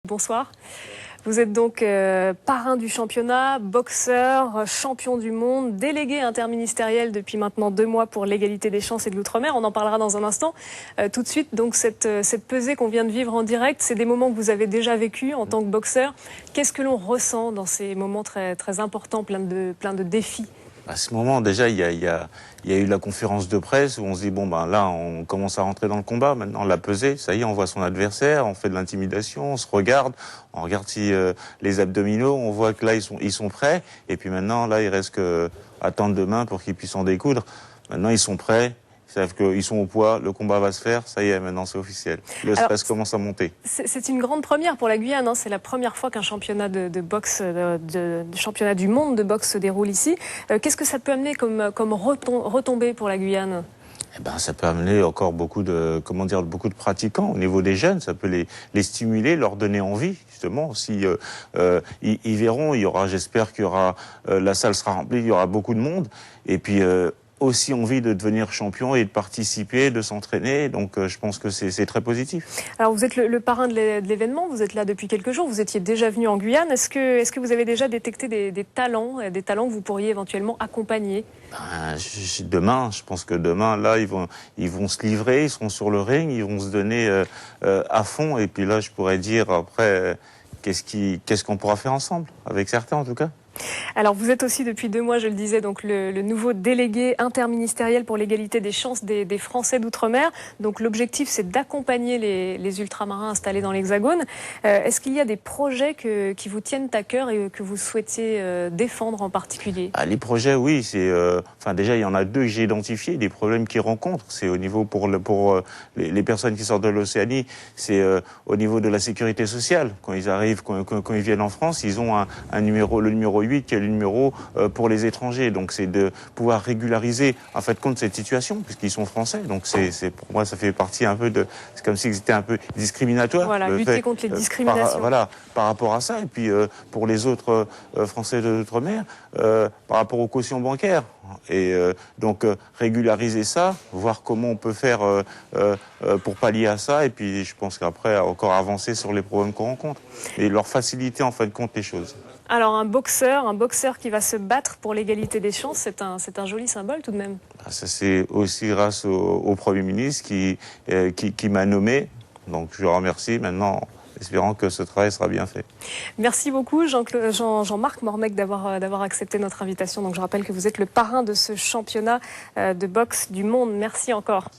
Bonsoir. Vous êtes donc parrain du championnat, boxeur, champion du monde, délégué interministériel depuis maintenant 2 mois pour l'égalité des chances et de l'outre-mer. On en parlera dans un instant. Tout de suite, donc cette pesée qu'on vient de vivre en direct, c'est des moments que vous avez déjà vécu en tant que boxeur. Qu'est-ce que l'on ressent dans ces moments très, très importants, plein de défis? À ce moment, déjà, il y a eu la conférence de presse où on se dit, bon, ben là, on commence à rentrer dans le combat. Maintenant, la pesée, ça y est, on voit son adversaire, on fait de l'intimidation, on regarde si les abdominaux, on voit que là, ils sont prêts. Et puis maintenant, là, il reste que attendre demain pour qu'ils puissent en découdre. Maintenant, ils sont prêts. Ils savent qu'ils sont au poids, le combat va se faire, ça y est, maintenant c'est officiel. Le stress commence à monter. C'est une grande première pour la Guyane, hein. C'est la première fois qu'un championnat de boxe, championnat du monde de boxe se déroule ici. Qu'est-ce que ça peut amener comme retombée pour la Guyane ? Eh ben, ça peut amener encore beaucoup de pratiquants au niveau des jeunes. Ça peut les stimuler, leur donner envie, justement. Si ils verront, j'espère qu'il y aura, la salle sera remplie, il y aura beaucoup de monde. Et puis aussi envie de devenir champion et de participer, de s'entraîner. Donc je pense que c'est très positif. Alors vous êtes le parrain de l'événement, vous êtes là depuis quelques jours, vous étiez déjà venu en Guyane. Est-ce que vous avez déjà détecté des talents que vous pourriez éventuellement accompagner? Demain, je pense que demain, là, ils vont se livrer, ils seront sur le ring, ils vont se donner à fond. Et puis là, je pourrais dire après, qu'est-ce qu'on pourra faire ensemble, avec certains en tout cas. Alors vous êtes aussi depuis 2 mois, je le disais, donc le nouveau délégué interministériel pour l'égalité des chances des Français d'outre-mer. Donc l'objectif, c'est d'accompagner les ultramarins installés dans l'Hexagone. Est-ce qu'il y a des projets qui vous tiennent à cœur et que vous souhaitiez défendre en particulier? Les projets, oui, déjà il y en a 2 que j'ai identifiés, des problèmes qu'ils rencontrent. C'est au niveau pour les personnes qui sortent de l'Océanie, c'est au niveau de la sécurité sociale. Quand ils arrivent, quand ils viennent en France, ils ont un numéro, le numéro 8, qui est le numéro pour les étrangers. Donc c'est de pouvoir régulariser en fait compte cette situation, puisqu'ils sont français. Donc c'est pour moi, ça fait partie un peu c'est comme si c'était un peu discriminatoire. Voilà, lutter contre les discriminations. Par rapport à ça. Et puis pour les autres Français de l'outre-mer, par rapport aux cautions bancaires. Et donc régulariser ça, voir comment on peut faire pour pallier à ça. Et puis je pense qu'après encore avancer sur les problèmes qu'on rencontre et leur faciliter en fin de compte les choses. Alors un boxeur qui va se battre pour l'égalité des chances, c'est un joli symbole tout de même. Ça c'est aussi grâce au Premier ministre qui m'a nommé. Donc je le remercie maintenant. Espérant que ce travail sera bien fait. Merci beaucoup Jean-Marc Mormec d'avoir accepté notre invitation. Donc je rappelle que vous êtes le parrain de ce championnat de boxe du monde. Merci encore.